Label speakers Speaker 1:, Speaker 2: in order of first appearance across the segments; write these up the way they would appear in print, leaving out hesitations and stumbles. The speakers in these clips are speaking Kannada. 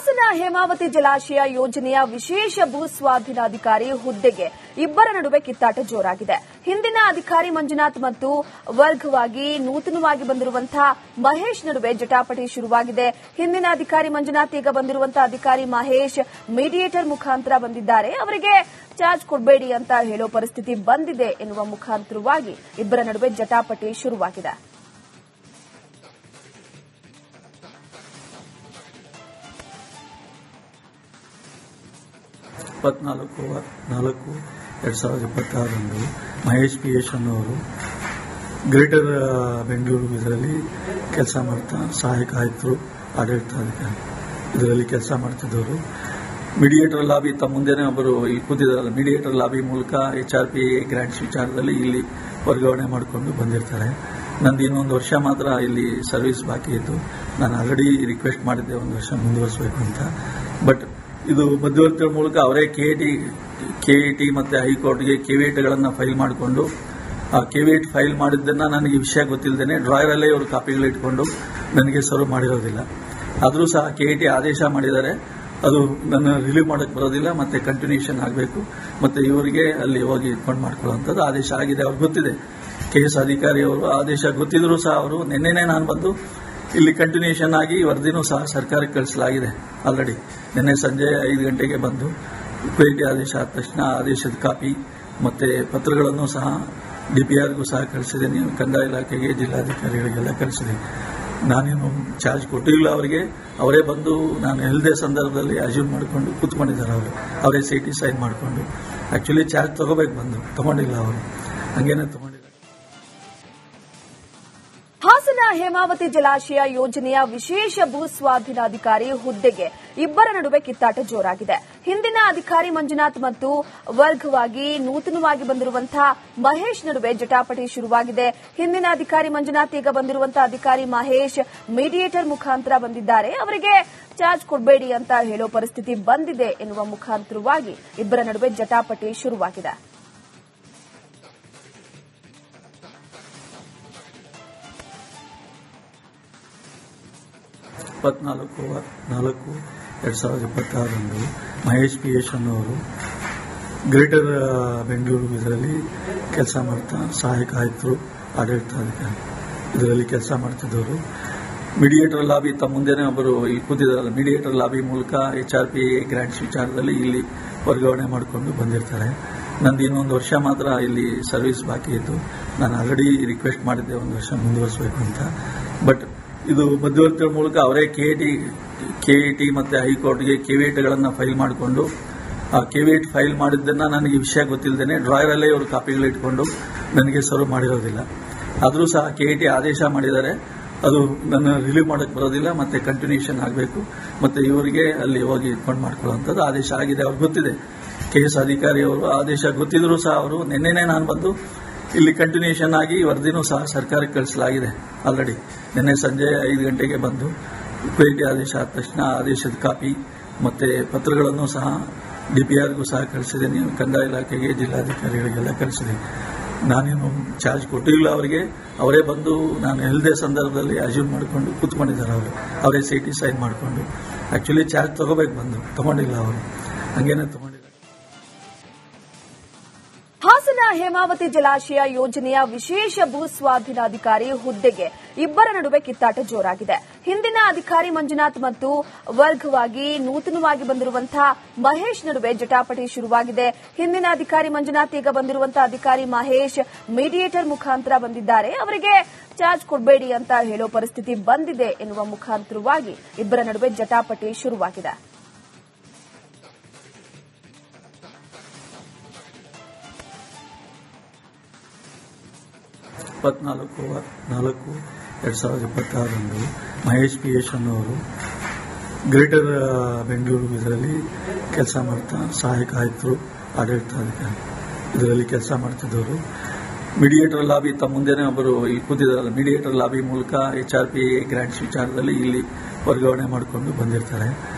Speaker 1: ಹಾಸನ ಹೇಮಾವತಿ ಜಲಾಶಯ ಯೋಜನೆಯ ವಿಶೇಷ ಭೂ ಸ್ವಾಧೀನಾಧಿಕಾರಿ ಹುದ್ದೆಗೆ ಇಬ್ಬರ ನಡುವೆ ಕಿತ್ತಾಟ ಜೋರಾಗಿದೆ. ಹಿಂದಿನ ಅಧಿಕಾರಿ ಮಂಜುನಾಥ್ ಮತ್ತು ವರ್ಗವಾಗಿ ನೂತನವಾಗಿ ಬಂದಿರುವಂತಹ ಮಹೇಶ್ ನಡುವೆ ಜಟಾಪಟಿ ಶುರುವಾಗಿದೆ. ಹಿಂದಿನ ಅಧಿಕಾರಿ ಮಂಜುನಾಥ್ ಈಗ ಬಂದಿರುವಂತಹ ಅಧಿಕಾರಿ ಮಹೇಶ್ ಮೀಡಿಯೇಟರ್ ಮುಖಾಂತರ ಬಂದಿದ್ದಾರೆ. ಅವರಿಗೆ ಚಾರ್ಜ್ ಕೊಡಬೇಡಿ ಅಂತ ಹೇಳೋ ಪರಿಸ್ಥಿತಿ ಬಂದಿದೆ ಎನ್ನುವ ಮುಖಾಂತರವಾಗಿ ಇಬ್ಬರ ನಡುವೆ ಜಟಾಪಟಿ ಶುರುವಾಗಿದೆ.
Speaker 2: (24/4/2026) ಮಹೇಶ್ ಪಿ.ಎಸ್. ಅನ್ನೋರು ಗ್ರೇಟರ್ ಬೆಂಗಳೂರು ಇದರಲ್ಲಿ ಕೆಲಸ ಮಾಡ್ತಾ ಸಹಾಯಕ ಆಯುಕ್ತರು ಆಡಳಿತಾಧಿಕಾರಿ ಇದರಲ್ಲಿ ಕೆಲಸ ಮಾಡ್ತಿದ್ದವರು. ಮೀಡಿಯೇಟರ್ ಲಾಬಿ ತಮ್ಮ ಮುಂದೆನೇ ಒಬ್ಬರು ಇಲ್ಲಿ ಕೂತಿದ್ದಾರಲ್ಲ, ಮೀಡಿಯೇಟರ್ ಲಾಬಿ ಮೂಲಕ HRP ಗ್ರಾಂಟ್ಸ್ ವಿಚಾರದಲ್ಲಿ ಇಲ್ಲಿ ವರ್ಗಾವಣೆ ಮಾಡಿಕೊಂಡು ಬಂದಿರ್ತಾರೆ. ನಂದು ಇನ್ನೊಂದು ವರ್ಷ ಮಾತ್ರ ಇಲ್ಲಿ ಸರ್ವಿಸ್ ಬಾಕಿ ಇತ್ತು. ನಾನು ಆಲ್ರೆಡಿ ರಿಕ್ವೆಸ್ಟ್ ಮಾಡಿದ್ದೆ ಒಂದು ವರ್ಷ ಮುಂದುವರಿಸಬೇಕು ಅಂತ. ಬಟ್ ಇದು ಮಧ್ಯವರ್ತಿಗಳ ಮೂಲಕ ಅವರೇ ಕೆಇಟಿ ಮತ್ತೆ ಹೈಕೋರ್ಟ್ಗೆ ಕೆವಿಎಟ್ಗಳನ್ನು ಫೈಲ್ ಮಾಡಿಕೊಂಡು ಆ ಕೆವಿಎಟ್ ಫೈಲ್ ಮಾಡಿದ್ದನ್ನು ನನಗೆ ವಿಷಯ ಗೊತ್ತಿಲ್ಲದೇನೆ ಡ್ರಾಯರಲ್ಲೇ ಇವರು ಕಾಪಿಗಳು ಇಟ್ಕೊಂಡು ನನಗೆ ಸರ್ವ್ ಮಾಡಿರೋದಿಲ್ಲ. ಆದರೂ ಸಹ ಕೆಇಟಿ ಆದೇಶ ಮಾಡಿದ್ದಾರೆ, ಅದು ನನ್ನ ರಿಲೀವ್ ಮಾಡೋಕ್ಕೆ ಬರೋದಿಲ್ಲ, ಮತ್ತೆ ಕಂಟಿನ್ಯೂಷನ್ ಆಗಬೇಕು, ಮತ್ತೆ ಇವರಿಗೆ ಅಲ್ಲಿ ಹೋಗಿ ಇಟ್ಕೊಂಡು ಮಾಡ್ಕೊಳ್ಳುವಂಥದ್ದು ಆದೇಶ ಆಗಿದೆ. ಅವ್ರಿಗೆ ಗೊತ್ತಿದೆ, KS ಅಧಿಕಾರಿ ಅವರು ಆದೇಶ ಗೊತ್ತಿದ್ರೂ ಸಹ ಅವರು ನಿನ್ನೆನೇ ನಾನು ಬಂದು ಇಲ್ಲಿ ಕಂಟಿನ್ಯೂಷನ್ ಆಗಿ ವರದಿನೂ ಸಹ ಸರ್ಕಾರಕ್ಕೆ ಕಳಿಸಲಾಗಿದೆ. ಆಲ್ರೆಡಿ ನಿನ್ನೆ ಸಂಜೆ 5 ಗಂಟೆಗೆ ಬಂದು ಕೆಇಟಿ ಆದೇಶ ಆದ ತಕ್ಷಣ ಆದೇಶದ ಕಾಪಿ ಮತ್ತೆ ಪತ್ರಗಳನ್ನು ಸಹ DPRಗೂ ಸಹ ಕಳಿಸಿದ್ದೀನಿ, ಕಂದಾಯ ಇಲಾಖೆಗೆ, ಜಿಲ್ಲಾಧಿಕಾರಿಗಳಿಗೆಲ್ಲ ಕಳಿಸಿದ್ದೀನಿ. ನಾನೇನು ಚಾರ್ಜ್ ಕೊಟ್ಟಿಲ್ಲ ಅವರಿಗೆ. ಅವರೇ ಬಂದು ನಾನು ಇಲ್ಲದೆ ಸಂದರ್ಭದಲ್ಲಿ ಅಜ್ಯೂಮ್ ಮಾಡಿಕೊಂಡು ಕೂತ್ಕೊಂಡಿದ್ದಾರೆ. ಅವರೇ CT ಸೈನ್ ಮಾಡಿಕೊಂಡು ಆಕ್ಚುಲಿ ಚಾರ್ಜ್ ತಗೋಬೇಕು ಬಂದು ತಗೊಂಡಿಲ್ಲ, ಅವರು ಹಂಗೇನೆ ತಗೊಂಡಿಲ್ಲ.
Speaker 1: ಹಾಸನ ಹೇಮಾವತಿ ಜಲಾಶಯ ಯೋಜನೆಯ ವಿಶೇಷ ಭೂ ಸ್ವಾಧೀನಾಧಿಕಾರಿ ಹುದ್ದೆಗೆ ಇಬ್ಬರ ನಡುವೆ ಕಿತ್ತಾಟ ಜೋರಾಗಿದೆ. ಹಿಂದಿನ ಅಧಿಕಾರಿ ಮಂಜುನಾಥ್ ಮತ್ತು ವರ್ಗವಾಗಿ ನೂತನವಾಗಿ ಬಂದಿರುವಂತಹ ಮಹೇಶ್ ನಡುವೆ ಜಟಾಪಟಿ ಶುರುವಾಗಿದೆ. ಹಿಂದಿನ ಅಧಿಕಾರಿ ಮಂಜುನಾಥ್ ಈಗ ಬಂದಿರುವಂತಹ ಅಧಿಕಾರಿ ಮಹೇಶ್ ಮೀಡಿಯೇಟರ್ ಮುಖಾಂತರ ಬಂದಿದ್ದಾರೆ. ಅವರಿಗೆ ಚಾರ್ಜ್ ಕೊಡಬೇಡಿ ಅಂತ ಹೇಳೋ ಪರಿಸ್ಥಿತಿ ಬಂದಿದೆ ಎನ್ನುವ ಮುಖಾಂತರವಾಗಿ ಇಬ್ಬರ ನಡುವೆ ಜಟಾಪಟಿ ಶುರುವಾಗಿದೆ.
Speaker 2: (24/4/2026) ಮಹೇಶ್ ಪಿ.ಎಸ್. ಅನ್ನೋರು ಗ್ರೇಟರ್ ಬೆಂಗಳೂರು ಇದರಲ್ಲಿ ಕೆಲಸ ಮಾಡ್ತಾ ಸಹಾಯಕ ಆಯುಕ್ತರು ಆಡಳಿತಾಧಿಕಾರಿ ಇದರಲ್ಲಿ ಕೆಲಸ ಮಾಡ್ತಿದ್ದವರು. ಮೀಡಿಯೇಟರ್ ಲಾಬಿ ತಮ್ಮ ಮುಂದೆನೇ ಒಬ್ಬರು ಇಲ್ಲಿ ಕೂತಿದ್ದಾರಲ್ಲ, ಮೀಡಿಯೇಟರ್ ಲಾಬಿ ಮೂಲಕ HRP ಗ್ರಾಂಟ್ಸ್ ವಿಚಾರದಲ್ಲಿ ಇಲ್ಲಿ ವರ್ಗಾವಣೆ ಮಾಡಿಕೊಂಡು ಬಂದಿರ್ತಾರೆ. ನಂದು ಇನ್ನೊಂದು ವರ್ಷ ಮಾತ್ರ ಇಲ್ಲಿ ಸರ್ವಿಸ್ ಬಾಕಿ ಇತ್ತು. ನಾನು ಆಲ್ರೆಡಿ ರಿಕ್ವೆಸ್ಟ್ ಮಾಡಿದ್ದೆ ಒಂದು ವರ್ಷ ಮುಂದುವರಿಸಬೇಕು ಅಂತ. ಬಟ್ ಇದು ಮಧ್ಯವರ್ತಿಗಳ ಮೂಲಕ ಅವರೇ ಕೆಇಟಿ ಮತ್ತೆ ಹೈಕೋರ್ಟ್ಗೆ ಕೆವಿಎಟ್ಗಳನ್ನು ಫೈಲ್ ಮಾಡಿಕೊಂಡು ಆ ಕೆವಿಎಟ್ ಫೈಲ್ ಮಾಡಿದ್ದನ್ನು ನನಗೆ ವಿಷಯ ಗೊತ್ತಿಲ್ಲದೇನೆ ಡ್ರಾಯರಲ್ಲೇ ಇವರು ಕಾಪಿಗಳು ಇಟ್ಕೊಂಡು ನನಗೆ ಸರ್ವ್ ಮಾಡಿರೋದಿಲ್ಲ. ಆದರೂ ಸಹ ಕೆಇಟಿ ಆದೇಶ ಮಾಡಿದ್ದಾರೆ, ಅದು ನನ್ನ ರಿಲೀವ್ ಮಾಡೋಕ್ಕೆ ಬರೋದಿಲ್ಲ, ಮತ್ತೆ ಕಂಟಿನ್ಯೂಷನ್ ಆಗಬೇಕು, ಮತ್ತೆ ಇವರಿಗೆ ಅಲ್ಲಿ ಹೋಗಿ ಇಟ್ಕೊಂಡು ಮಾಡ್ಕೊಳ್ಳುವಂಥದ್ದು ಆದೇಶ ಆಗಿದೆ. ಅವ್ರಿಗೆ ಗೊತ್ತಿದೆ, KS ಅಧಿಕಾರಿ ಅವರು ಆದೇಶ ಗೊತ್ತಿದ್ರೂ ಸಹ ಅವರು ನಿನ್ನೆನೇ ನಾನು ಬಂದು ಇಲ್ಲಿ ಕಂಟಿನ್ಯೂಷನ್ ಆಗಿ ವರದಿನೂ ಸಹ ಸರ್ಕಾರಕ್ಕೆ ಕಳಿಸಲಾಗಿದೆ. ಆಲ್ರೆಡಿ ನಿನ್ನೆ ಸಂಜೆ 5 ಗಂಟೆಗೆ ಬಂದು ಕೆಇಟಿ ಆದೇಶ ಆದ ತಕ್ಷಣ ಆದೇಶದ ಕಾಪಿ ಮತ್ತೆ ಪತ್ರಗಳನ್ನು ಸಹ DPRಗೂ ಸಹ ಕಳಿಸಿದ್ದೀನಿ, ಕಂದಾಯ ಇಲಾಖೆಗೆ, ಜಿಲ್ಲಾಧಿಕಾರಿಗಳಿಗೆಲ್ಲ ಕಳಿಸಿದ್ದೀನಿ. ನಾನೇನು ಚಾರ್ಜ್ ಕೊಟ್ಟಿಲ್ಲ ಅವರಿಗೆ. ಅವರೇ ಬಂದು ನಾನು ಇಲ್ಲದೆ ಸಂದರ್ಭದಲ್ಲಿ ಅಜ್ಯೂಮ್ ಮಾಡಿಕೊಂಡು ಕೂತ್ಕೊಂಡಿದ್ದಾರೆ. ಅವರೇ CT ಸೈನ್ ಮಾಡಿಕೊಂಡು ಆಕ್ಚುಲಿ ಚಾರ್ಜ್ ತಗೋಬೇಕು ಬಂದು ತಗೊಂಡಿಲ್ಲ, ಅವರು ಹಂಗೇನೆ ತಗೊಂಡಿಲ್ಲ.
Speaker 1: ಹಾಸನ ಹೇಮಾವತಿ ಜಲಾಶಯ ಯೋಜನೆಯ ವಿಶೇಷ ಭೂ ಸ್ವಾಧೀನಾಧಿಕಾರಿ ಹುದ್ದೆಗೆ ಇಬ್ಬರ ನಡುವೆ ಕಿತ್ತಾಟ ಜೋರಾಗಿದೆ. ಹಿಂದಿನ ಅಧಿಕಾರಿ ಮಂಜುನಾಥ್ ಮತ್ತು ವರ್ಗವಾಗಿ ನೂತನವಾಗಿ ಬಂದಿರುವಂತಹ ಮಹೇಶ್ ನಡುವೆ ಜಟಾಪಟಿ ಶುರುವಾಗಿದೆ. ಹಿಂದಿನ ಅಧಿಕಾರಿ ಮಂಜುನಾಥ್ ಈಗ ಬಂದಿರುವಂತಹ ಅಧಿಕಾರಿ ಮಹೇಶ್ ಮೀಡಿಯೇಟರ್ ಮುಖಾಂತರ ಬಂದಿದ್ದಾರೆ. ಅವರಿಗೆ ಚಾರ್ಜ್ ಕೊಡಬೇಡಿ ಅಂತ ಹೇಳೋ ಪರಿಸ್ಥಿತಿ ಬಂದಿದೆ ಎನ್ನುವ ಮುಖಾಂತರವಾಗಿ ಇಬ್ಬರ ನಡುವೆ ಜಟಾಪಟಿ ಶುರುವಾಗಿದೆ.
Speaker 2: (24/4/2026) ಮಹೇಶ್ ಪಿ.ಎಸ್. ಅನ್ನೋರು ಗ್ರೇಟರ್ ಬೆಂಗಳೂರು ಇದರಲ್ಲಿ ಕೆಲಸ ಮಾಡ್ತಾ ಸಹಾಯಕ ಆಯುಕ್ತರು ಆಡಳಿತಾಧಿಕಾರಿ ಇದರಲ್ಲಿ ಕೆಲಸ ಮಾಡ್ತಿದ್ದವರು. ಮೀಡಿಯೇಟರ್ ಲಾಬಿ ತಮ್ಮ ಮುಂದೆನೇ ಒಬ್ಬರು ಇಲ್ಲಿ ಕೂತಿದ್ದಾರಲ್ಲ, ಮೀಡಿಯೇಟರ್ ಲಾಬಿ ಮೂಲಕ HRP ಗ್ರಾಂಟ್ಸ್ ವಿಚಾರದಲ್ಲಿ ಇಲ್ಲಿ ವರ್ಗಾವಣೆ ಮಾಡಿಕೊಂಡು ಬಂದಿರ್ತಾರೆ.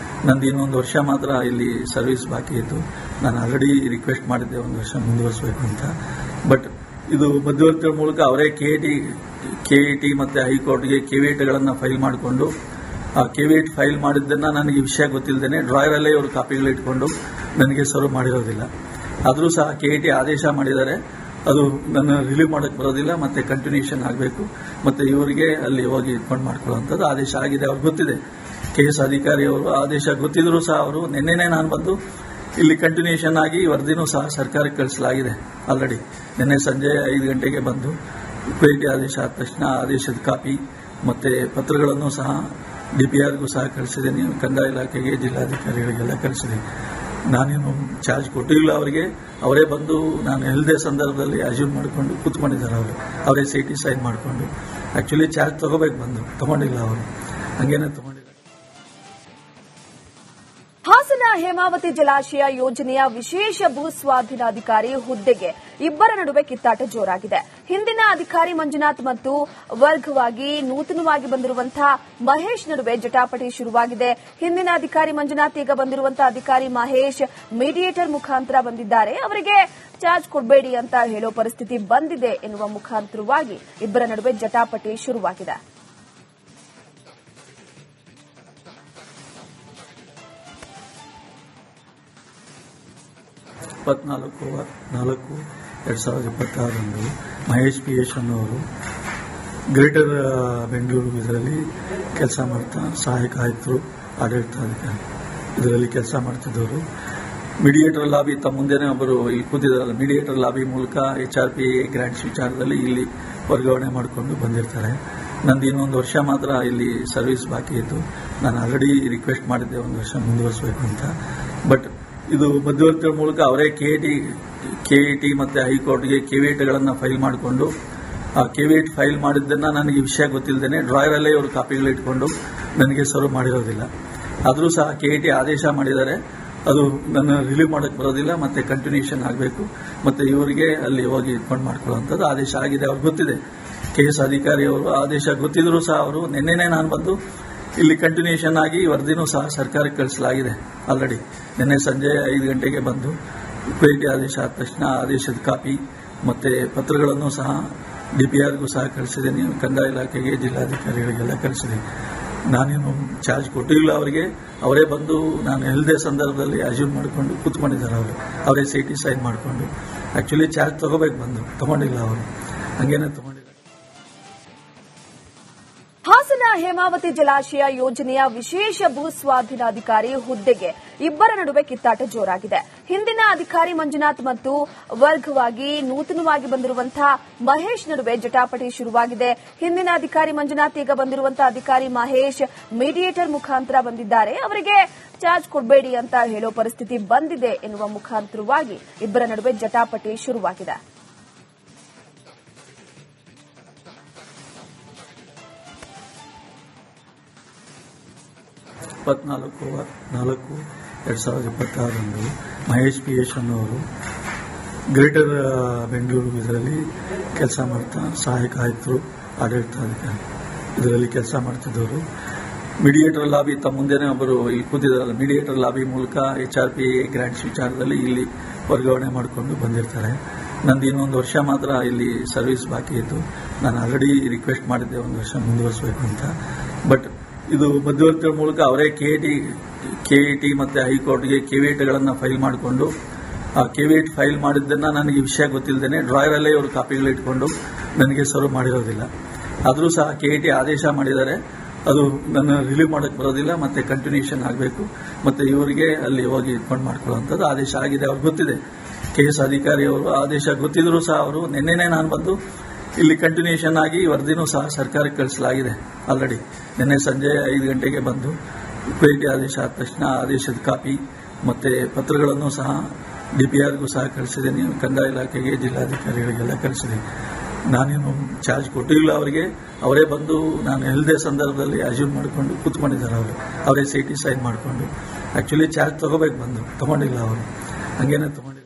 Speaker 2: ನಂದು ಇನ್ನೊಂದು ವರ್ಷ ಮಾತ್ರ ಇಲ್ಲಿ ಸರ್ವಿಸ್ ಬಾಕಿ ಇತ್ತು. ನಾನು ಆಲ್ರೆಡಿ ರಿಕ್ವೆಸ್ಟ್ ಮಾಡಿದ್ದೆ ಒಂದು ವರ್ಷ ಮುಂದುವರಿಸಬೇಕು ಅಂತ. ಬಟ್ ಇದು ಮಧ್ಯವರ್ತಿಗಳ ಮೂಲಕ ಅವರೇ ಕೆಇಟಿ ಮತ್ತೆ ಹೈಕೋರ್ಟ್ಗೆ ಕೆವಿಎಟ್ಗಳನ್ನು ಫೈಲ್ ಮಾಡಿಕೊಂಡು ಆ KV8 ಫೈಲ್ ಮಾಡಿದ್ದನ್ನ ನನಗೆ ವಿಷಯ ಗೊತ್ತಿಲ್ಲದೇನೆ ಡ್ರಾಯರ್ ಅಲ್ಲೇ ಇವರು ಕಾಪಿಗಳು ಇಟ್ಕೊಂಡು ನನಗೆ ಸರ್ವ್ ಮಾಡಿರೋದಿಲ್ಲ. ಆದರೂ ಸಹ KIT ಆದೇಶ ಮಾಡಿದ್ದಾರೆ, ಅದು ನನ್ನ ರಿಲೀವ್ ಮಾಡಕ್ಕೆ ಬರೋದಿಲ್ಲ, ಮತ್ತೆ ಕಂಟಿನ್ಯೂಷನ್ ಆಗಬೇಕು, ಮತ್ತೆ ಇವರಿಗೆ ಅಲ್ಲಿ ಹೋಗಿ ಇಟ್ಕೊಂಡು ಮಾಡ್ಕೊಳ್ಳುವಂಥದ್ದು ಆದೇಶ ಆಗಿದೆ. ಅವ್ರಿಗೆ ಗೊತ್ತಿದೆ, KS ಅಧಿಕಾರಿ ಅವರು ಆದೇಶ ಗೊತ್ತಿದ್ರು ಸಹ ಅವರು ನಿನ್ನೆನೇ ನಾನು ಬಂದು ಇಲ್ಲಿ ಕಂಟಿನ್ಯೂಷನ್ ಆಗಿ ವರದಿನೂ ಸಹ ಸರ್ಕಾರಕ್ಕೆ ಕಳಿಸಲಾಗಿದೆ. ಆಲ್ರೆಡಿ ನಿನ್ನೆ ಸಂಜೆ 5 ಗಂಟೆಗೆ ಬಂದು KIT ಆದೇಶ ಆದ ತಕ್ಷಣ ಆದೇಶದ ಕಾಪಿ ಮತ್ತೆ ಪತ್ರಗಳನ್ನು ಸಹ DPRಗೂ ಸಹ ಕಳಿಸಿದ್ದೀನಿ, ಕಂದಾಯ ಇಲಾಖೆಗೆ, ಜಿಲ್ಲಾಧಿಕಾರಿಗಳಿಗೆಲ್ಲ ಕಳಿಸಿದ್ದೀನಿ. ನಾನೇನು ಚಾರ್ಜ್ ಕೊಟ್ಟಿಲ್ಲ ಅವರಿಗೆ, ಅವರೇ ಬಂದು ನಾನು ಇಲ್ಲದೆ ಸಂದರ್ಭದಲ್ಲಿ ಅಜ್ಯೂಮ್ ಮಾಡಿಕೊಂಡು ಕೂತ್ಕೊಂಡಿದ್ದಾರೆ. ಅವರೇ CT ಸೈನ್ ಮಾಡಿಕೊಂಡು ಆಕ್ಚುಲಿ ಚಾರ್ಜ್ ತಗೋಬೇಕು ಬಂದು ತಗೊಂಡಿಲ್ಲ, ಅವರು ಹಂಗೇನೆ ತಗೊಂಡಿಲ್ಲ.
Speaker 1: ಹಾಸನ ಹೇಮಾವತಿ ಜಲಾಶಯ ಯೋಜನೆಯ ವಿಶೇಷ ಭೂ ಸ್ವಾಧೀನಾಧಿಕಾರಿ ಹುದ್ದೆಗೆ ಇಬ್ಬರ ನಡುವೆ ಕಿತ್ತಾಟ ಜೋರಾಗಿದೆ. ಹಿಂದಿನ ಅಧಿಕಾರಿ ಮಂಜುನಾಥ್ ಮತ್ತು ವರ್ಗವಾಗಿ ನೂತನವಾಗಿ ಬಂದಿರುವಂತಹ ಮಹೇಶ್ ನಡುವೆ ಜಟಾಪಟಿ ಶುರುವಾಗಿದೆ. ಹಿಂದಿನ ಅಧಿಕಾರಿ ಮಂಜುನಾಥ್, ಈಗ ಬಂದಿರುವಂತಹ ಅಧಿಕಾರಿ ಮಹೇಶ್ ಮೀಡಿಯೇಟರ್ ಮುಖಾಂತರ ಬಂದಿದ್ದಾರೆ. ಅವರಿಗೆ ಚಾರ್ಜ್ ಕೊಡಬೇಡಿ ಅಂತ ಹೇಳೋ ಪರಿಸ್ಥಿತಿ ಬಂದಿದೆ ಎನ್ನುವ ಮುಖಾಂತರವಾಗಿ ಇಬ್ಬರ ನಡುವೆ ಜಟಾಪಟಿ ಶುರುವಾಗಿದೆ.
Speaker 2: ಇಪ್ಪತ್ನಾಲ್ಕು 4/4/2026 ಮಹೇಶ್ PS ಅನ್ನೋರು ಗ್ರೇಟರ್ ಬೆಂಗಳೂರು ಇದರಲ್ಲಿ ಕೆಲಸ ಮಾಡ್ತಾ ಸಹಾಯಕ ಆಯುಕ್ತರು, ಆಡಳಿತಾಧಿಕಾರಿ ಇದರಲ್ಲಿ ಕೆಲಸ ಮಾಡ್ತಿದ್ದವರು ಮೀಡಿಯೇಟರ್ ಲಾಬಿ ತಮ್ಮ ಮುಂದೆನೇ ಒಬ್ಬರು ಇಲ್ಲಿ ಕೂತಿದ್ದಾರಲ್ಲ, ಮೀಡಿಯೇಟರ್ ಲಾಬಿ ಮೂಲಕ HRP ಗ್ರಾಂಟ್ಸ್ ವಿಚಾರದಲ್ಲಿ ಇಲ್ಲಿ ವರ್ಗಾವಣೆ ಮಾಡಿಕೊಂಡು ಬಂದಿರ್ತಾರೆ. ನಂದು ಇನ್ನೊಂದು ವರ್ಷ ಮಾತ್ರ ಇಲ್ಲಿ ಸರ್ವಿಸ್ ಬಾಕಿ ಇದ್ದು ನಾನು ಆಲ್ರೆಡಿ ರಿಕ್ವೆಸ್ಟ್ ಮಾಡಿದ್ದೆ 1 ವರ್ಷ ಮುಂದುವರಿಸಬೇಕು ಅಂತ. ಬಟ್ ಇದು ಮಧ್ಯವರ್ತಿಗಳ ಮೂಲಕ ಅವರೇ KIT ಮತ್ತೆ ಹೈಕೋರ್ಟ್ಗೆ KV8ಗಳನ್ನು ಫೈಲ್ ಮಾಡಿಕೊಂಡು KV8 ಫೈಲ್ ಮಾಡಿದ್ದನ್ನ ನನಗೆ ವಿಷಯ ಗೊತ್ತಿಲ್ಲದೇನೆ ಡ್ರಾಯರ್ ಅಲ್ಲೇ ಇವರು ಕಾಪಿಗಳು ಇಟ್ಕೊಂಡು ನನಗೆ ಸರ್ವ್ ಮಾಡಿರೋದಿಲ್ಲ. ಆದರೂ ಸಹ KIT ಆದೇಶ ಮಾಡಿದ್ದಾರೆ, ಅದು ನನ್ನ ರಿಲೀವ್ ಮಾಡಕ್ಕೆ ಬರೋದಿಲ್ಲ, ಮತ್ತೆ ಕಂಟಿನ್ಯೂಷನ್ ಆಗಬೇಕು, ಮತ್ತೆ ಇವರಿಗೆ ಅಲ್ಲಿ ಹೋಗಿ ಇಟ್ಕೊಂಡು ಮಾಡ್ಕೊಳ್ಳುವಂಥದ್ದು ಆದೇಶ ಆಗಿದೆ. ಅವ್ರಿಗೆ ಗೊತ್ತಿದೆ, KS ಅಧಿಕಾರಿ ಅವರು ಆದೇಶ ಗೊತ್ತಿದ್ರು ಸಹ ಅವರು ನಿನ್ನೆನೇ ನಾನು ಬಂದು ಇಲ್ಲಿ ಕಂಟಿನ್ಯೂಷನ್ ಆಗಿ ವರದಿನೂ ಸಹ ಸರ್ಕಾರಕ್ಕೆ ಕಳಿಸಲಾಗಿದೆ. ಆಲ್ರೆಡಿ ನಿನ್ನೆ ಸಂಜೆ 5 ಗಂಟೆಗೆ ಬಂದು KIT ಆದೇಶ ಆದ ತಕ್ಷಣ ಆದೇಶದ ಕಾಪಿ ಮತ್ತೆ ಪತ್ರಗಳನ್ನು ಸಹ DPRಗೂ ಸಹ ಕಳಿಸಿದ್ದೀನಿ, ಕಂದಾಯ ಇಲಾಖೆಗೆ, ಜಿಲ್ಲಾಧಿಕಾರಿಗಳಿಗೆಲ್ಲ ಕಳಿಸಿದ್ದೀನಿ. ನಾನೇನು ಚಾರ್ಜ್ ಕೊಟ್ಟಿಲ್ಲ ಅವರಿಗೆ, ಅವರೇ ಬಂದು ನಾನು ಇಲ್ಲದೆ ಸಂದರ್ಭದಲ್ಲಿ ಅಜ್ಯೂಮ್ ಮಾಡಿಕೊಂಡು ಕೂತ್ಕೊಂಡಿದ್ದಾರೆ. ಅವರೇ CT ಸೈನ್ ಮಾಡಿಕೊಂಡು ಆಕ್ಚುಲಿ ಚಾರ್ಜ್ ತಗೋಬೇಕು ಬಂದು ತಗೊಂಡಿಲ್ಲ, ಅವರು ಹಂಗೇನೆ ತಗೊಂಡಿಲ್ಲ.
Speaker 1: ಹಾಸನ ಹೇಮಾವತಿ ಜಲಾಶಯ ಯೋಜನೆಯ ವಿಶೇಷ ಭೂ ಸ್ವಾಧೀನಾಧಿಕಾರಿ ಹುದ್ದೆಗೆ ಇಬ್ಬರ ನಡುವೆ ಕಿತ್ತಾಟ ಜೋರಾಗಿದೆ. ಹಿಂದಿನ ಅಧಿಕಾರಿ ಮಂಜುನಾಥ್ ಮತ್ತು ವರ್ಗವಾಗಿ ನೂತನವಾಗಿ ಬಂದಿರುವಂತಹ ಮಹೇಶ್ ನಡುವೆ ಜಟಾಪಟಿ ಶುರುವಾಗಿದೆ. ಹಿಂದಿನ ಅಧಿಕಾರಿ ಮಂಜುನಾಥ್, ಈಗ ಬಂದಿರುವಂತಹ ಅಧಿಕಾರಿ ಮಹೇಶ್ ಮೀಡಿಯೇಟರ್ ಮುಖಾಂತರ ಬಂದಿದ್ದಾರೆ. ಅವರಿಗೆ ಚಾರ್ಜ್ ಕೊಡಬೇಡಿ ಅಂತ ಹೇಳೋ ಪರಿಸ್ಥಿತಿ ಬಂದಿದೆ ಎನ್ನುವ ಮುಖಾಂತರವಾಗಿ ಇಬ್ಬರ ನಡುವೆ ಜಟಾಪಟಿ ಶುರುವಾಗಿದೆ.
Speaker 2: 24/4/2026 ಮಹೇಶ್ PS ಅನ್ನೋರು ಗ್ರೇಟರ್ ಬೆಂಗಳೂರು ಇದರಲ್ಲಿ ಕೆಲಸ ಮಾಡ್ತಾ ಸಹಾಯಕ ಆಯುಕ್ತರು, ಆಡಳಿತಾಧಿಕಾರಿ ಇದರಲ್ಲಿ ಕೆಲಸ ಮಾಡ್ತಿದ್ದವರು ಮೀಡಿಯೇಟರ್ ಲಾಬಿ ತಮ್ಮ ಮುಂದೆನೇ ಒಬ್ಬರು ಇಲ್ಲಿ ಕೂತಿದ್ದಾರಲ್ಲ, ಮೀಡಿಯೇಟರ್ ಲಾಬಿ ಮೂಲಕ HRP ಗ್ರಾಂಟ್ಸ್ ವಿಚಾರದಲ್ಲಿ ಇಲ್ಲಿ ವರ್ಗಾವಣೆ ಮಾಡಿಕೊಂಡು ಬಂದಿರ್ತಾರೆ. ನಂದು ಇನ್ನೊಂದು ವರ್ಷ ಮಾತ್ರ ಇಲ್ಲಿ ಸರ್ವಿಸ್ ಬಾಕಿ ಇದ್ದು ನಾನು ಆಲ್ರೆಡಿ ರಿಕ್ವೆಸ್ಟ್ ಮಾಡಿದ್ದೆ 1 ವರ್ಷ ಮುಂದುವರಿಸಬೇಕು ಅಂತ. ಬಟ್ ಇದು ಮಧ್ಯವರ್ತಿಗಳ ಮೂಲಕ ಅವರೇ KIT ಮತ್ತೆ ಹೈಕೋರ್ಟ್ಗೆ KV8ಗಳನ್ನು ಫೈಲ್ ಮಾಡಿಕೊಂಡು KV8 ಫೈಲ್ ಮಾಡಿದ್ದನ್ನ ನನಗೆ ವಿಷಯ ಗೊತ್ತಿಲ್ಲದೇನೆ ಡ್ರಾಯರ್ ಅಲ್ಲೇ ಇವರು ಕಾಪಿಗಳು ಇಟ್ಕೊಂಡು ನನಗೆ ಸರ್ವ್ ಮಾಡಿರೋದಿಲ್ಲ. ಆದರೂ ಸಹ KIT ಆದೇಶ ಮಾಡಿದ್ದಾರೆ, ಅದು ನನ್ನ ರಿಲೀವ್ ಮಾಡಕ್ಕೆ ಬರೋದಿಲ್ಲ, ಮತ್ತೆ ಕಂಟಿನ್ಯೂಷನ್ ಆಗಬೇಕು, ಮತ್ತೆ ಇವರಿಗೆ ಅಲ್ಲಿ ಹೋಗಿ ಇಟ್ಕೊಂಡು ಮಾಡ್ಕೊಳ್ಳುವಂಥದ್ದು ಆದೇಶ ಆಗಿದೆ. ಅವ್ರಿಗೆ ಗೊತ್ತಿದೆ, KS ಅಧಿಕಾರಿ ಅವರು ಆದೇಶ ಗೊತ್ತಿದ್ರು ಸಹ ಅವರು ನಿನ್ನೆನೇ ನಾನು ಬಂದು ಇಲ್ಲಿ ಕಂಟಿನ್ಯೂಷನ್ ಆಗಿ ವರದಿನೂ ಸಹ ಸರ್ಕಾರಕ್ಕೆ ಕಳಿಸಲಾಗಿದೆ. ಆಲ್ರೆಡಿ ನಿನ್ನೆ ಸಂಜೆ 5 ಗಂಟೆಗೆ ಬಂದು KIT ಆದೇಶ ಆದ ತಕ್ಷಣ ಆದೇಶದ ಕಾಪಿ ಮತ್ತೆ ಪತ್ರಗಳನ್ನು ಸಹ DPRಗೂ ಸಹ ಕಳಿಸಿದ್ದೀನಿ, ಕಂದಾಯ ಇಲಾಖೆಗೆ, ಜಿಲ್ಲಾಧಿಕಾರಿಗಳಿಗೆಲ್ಲ ಕಳಿಸಿದ್ದೀನಿ. ನಾನೇನು ಚಾರ್ಜ್ ಕೊಟ್ಟಿಲ್ಲ ಅವರಿಗೆ, ಅವರೇ ಬಂದು ನಾನು ಇಲ್ಲದೆ ಸಂದರ್ಭದಲ್ಲಿ ಅಜ್ಯೂಮ್ ಮಾಡಿಕೊಂಡು ಕೂತ್ಕೊಂಡಿದ್ದಾರೆ. ಅವರೇ CT ಸೈನ್ ಮಾಡಿಕೊಂಡು ಆಕ್ಚುಲಿ ಚಾರ್ಜ್ ತಗೋಬೇಕು ಬಂದು ತಗೊಂಡಿಲ್ಲ, ಅವರು ಹಂಗೇನೆ ತಗೊಂಡಿಲ್ಲ.